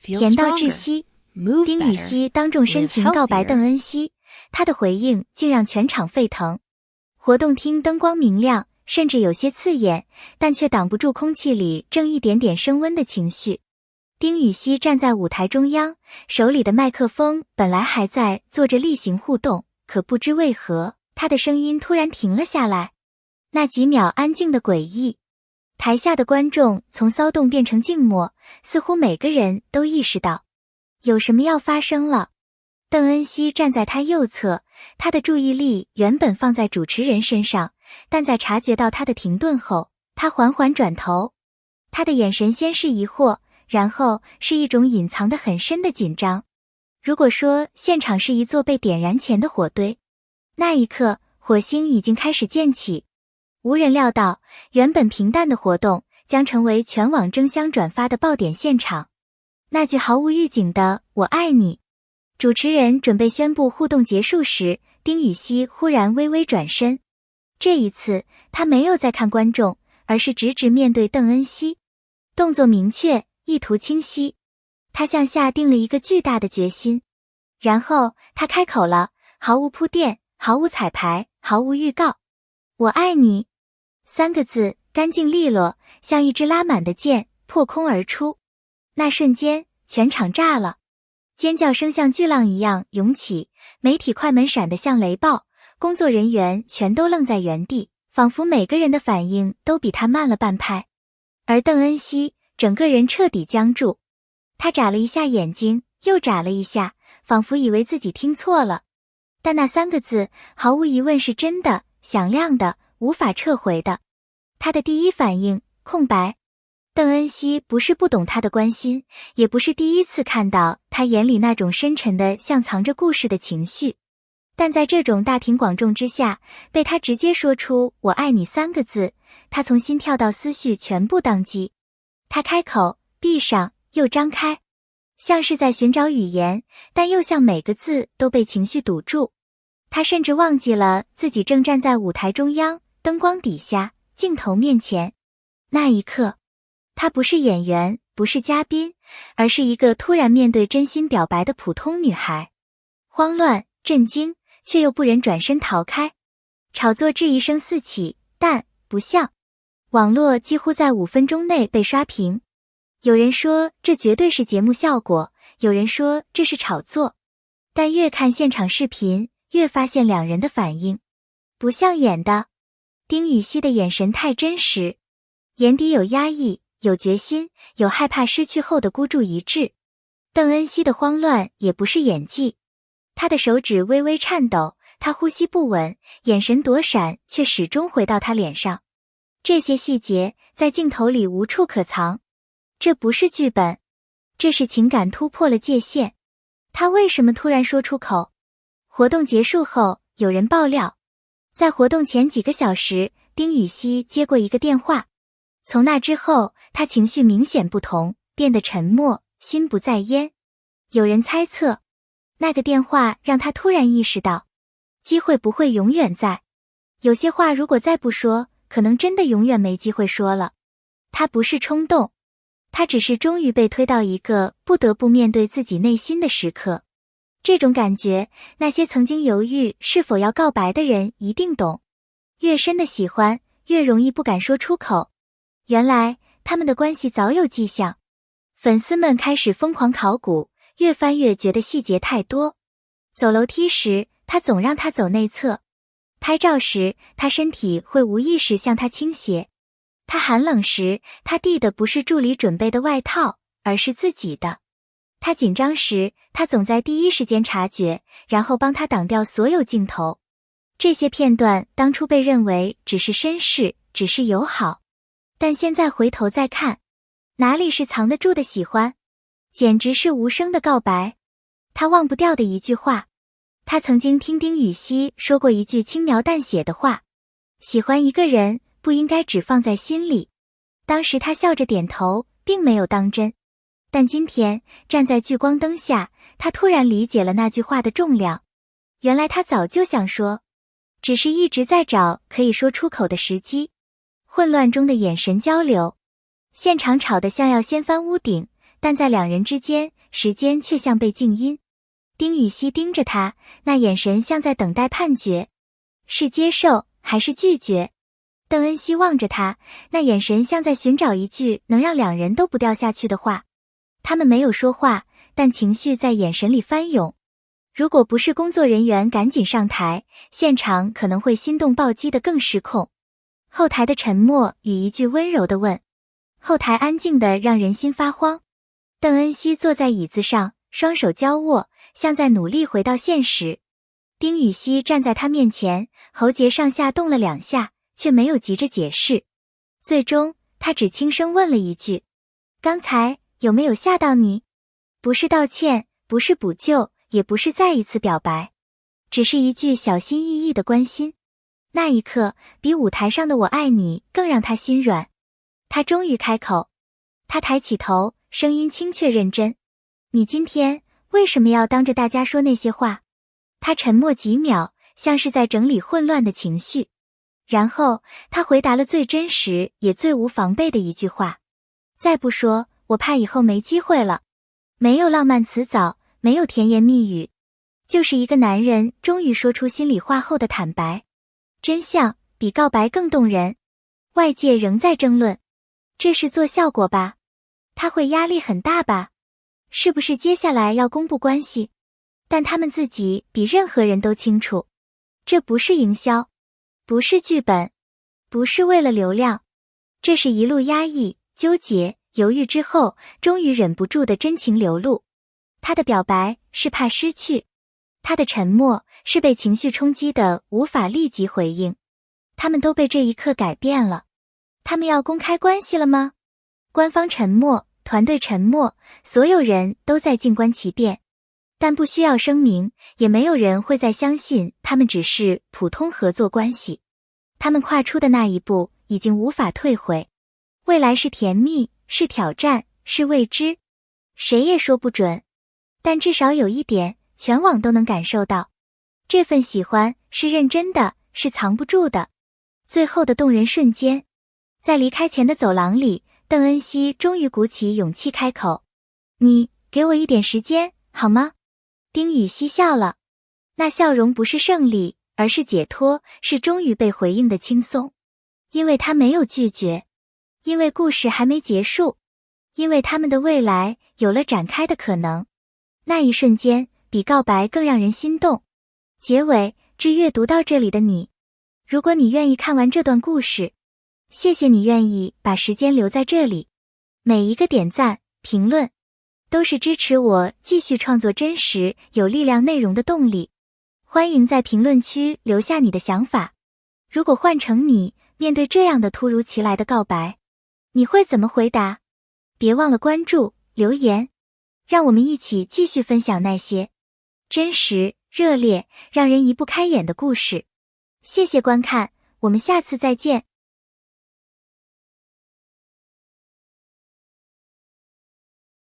甜到窒息。丁禹兮当众深情告白邓恩熙，他的回应竟让全场沸腾。活动厅灯光明亮，甚至有些刺眼，但却挡不住空气里正一点点升温的情绪。丁禹兮站在舞台中央，手里的麦克风本来还在做着例行互动，可不知为何，他的声音突然停了下来。那几秒安静的诡异，台下的观众从骚动变成静默，似乎每个人都意识到有什么要发生了。邓恩熙站在他右侧，他的注意力原本放在主持人身上，但在察觉到他的停顿后，他缓缓转头。他的眼神先是疑惑，然后是一种隐藏得很深的紧张。如果说现场是一座被点燃前的火堆，那一刻火星已经开始溅起。无人料到，原本平淡的活动将成为全网争相转发的爆点现场。那句毫无预警的“我爱你”，主持人准备宣布互动结束时，丁禹兮忽然微微转身。这一次，他没有再看观众，而是直直面对邓恩熙，动作明确，意图清晰。他向下定了一个巨大的决心。然后他开口了，毫无铺垫，毫无彩排，毫无预告。我爱你，3个字干净利落，像一支拉满的箭破空而出。那瞬间，全场炸了，尖叫声像巨浪一样涌起，媒体快门闪得像雷暴，工作人员全都愣在原地，仿佛每个人的反应都比他慢了半拍。而邓恩熙整个人彻底僵住，他眨了一下眼睛，又眨了一下，仿佛以为自己听错了。但那3个字毫无疑问是真的，响亮的，无法撤回的。他的第一反应，空白。邓恩熙不是不懂他的关心，也不是第一次看到他眼里那种深沉的像藏着故事的情绪。但在这种大庭广众之下，被他直接说出“我爱你”3个字，他从心跳到思绪全部宕机。他开口，闭上，又张开，像是在寻找语言，但又像每个字都被情绪堵住。他甚至忘记了自己正站在舞台中央，灯光底下，镜头面前。那一刻，他不是演员，不是嘉宾，而是一个突然面对真心表白的普通女孩。慌乱、震惊，却又不忍转身逃开。炒作质疑声四起，但不像。网络几乎在5分钟内被刷屏。有人说这绝对是节目效果，有人说这是炒作。但越看现场视频，越发现两人的反应不像演的。丁禹兮的眼神太真实，眼底有压抑，有决心，有害怕失去后的孤注一掷。邓恩熙的慌乱也不是演技，他的手指微微颤抖，他呼吸不稳，眼神躲闪，却始终回到他脸上。这些细节在镜头里无处可藏。这不是剧本，这是情感突破了界限。他为什么突然说出口？活动结束后，有人爆料，在活动前几个小时，丁禹兮接过一个电话。从那之后，他情绪明显不同，变得沉默，心不在焉。有人猜测，那个电话让他突然意识到，机会不会永远在。有些话如果再不说，可能真的永远没机会说了。他不是冲动，他只是终于被推到一个不得不面对自己内心的时刻。这种感觉，那些曾经犹豫是否要告白的人一定懂。越深的喜欢，越容易不敢说出口。原来，他们的关系早有迹象。粉丝们开始疯狂考古，越翻越觉得细节太多。走楼梯时，他总让他走内侧。拍照时，他身体会无意识向他倾斜。他寒冷时，他递的不是助理准备的外套，而是自己的。他紧张时，他总在第一时间察觉，然后帮他挡掉所有镜头。这些片段当初被认为只是绅士，只是友好，但现在回头再看，哪里是藏得住的喜欢，简直是无声的告白。他忘不掉的一句话。他曾经听丁禹兮说过一句轻描淡写的话，喜欢一个人不应该只放在心里。当时他笑着点头，并没有当真。但今天站在聚光灯下，他突然理解了那句话的重量。原来他早就想说，只是一直在找可以说出口的时机。混乱中的眼神交流，现场吵得像要掀翻屋顶，但在两人之间，时间却像被静音。丁禹兮盯着他，那眼神像在等待判决，是接受还是拒绝？邓恩熙望着他，那眼神像在寻找一句能让两人都不掉下去的话。他们没有说话，但情绪在眼神里翻涌。如果不是工作人员赶紧上台，现场可能会心动暴击得更失控。后台的沉默与一句温柔的问，后台安静得让人心发慌。邓恩熙坐在椅子上，双手交握，像在努力回到现实。丁禹兮站在他面前，喉结上下动了2下，却没有急着解释。最终，他只轻声问了一句：刚才有没有吓到你？不是道歉，不是补救，也不是再一次表白，只是一句小心翼翼的关心。那一刻，比舞台上的我爱你更让他心软。他终于开口，他抬起头，声音清确认真。你今天为什么要当着大家说那些话？他沉默几秒，像是在整理混乱的情绪。然后，他回答了最真实也最无防备的一句话。再不说，我怕以后没机会了。没有浪漫辞藻，没有甜言蜜语，就是一个男人终于说出心里话后的坦白。真相比告白更动人。外界仍在争论，这是做效果吧？他会压力很大吧？是不是接下来要公布关系？但他们自己比任何人都清楚，这不是营销，不是剧本，不是为了流量，这是一路压抑、纠结、犹豫之后，终于忍不住的真情流露。他的表白是怕失去，他的沉默是被情绪冲击的无法立即回应。他们都被这一刻改变了。他们要公开关系了吗？官方沉默，团队沉默，所有人都在静观其变。但不需要声明，也没有人会再相信他们只是普通合作关系。他们跨出的那一步已经无法退回。未来是甜蜜，是挑战，是未知，谁也说不准。但至少有一点，全网都能感受到，这份喜欢是认真的，是藏不住的。最后的动人瞬间，在离开前的走廊里，邓恩熙终于鼓起勇气开口：你给我一点时间，好吗？丁禹兮笑了，那笑容不是胜利，而是解脱，是终于被回应的轻松。因为他没有拒绝，因为故事还没结束，因为他们的未来有了展开的可能。那一瞬间，比告白更让人心动。结尾，致阅读到这里的你，如果你愿意看完这段故事，谢谢你愿意把时间留在这里。每一个点赞、评论，都是支持我继续创作真实、有力量内容的动力。欢迎在评论区留下你的想法。如果换成你，面对这样的突如其来的告白，你会怎么回答？别忘了关注、留言，让我们一起继续分享那些真实、热烈、让人移不开眼的故事。谢谢观看，我们下次再见。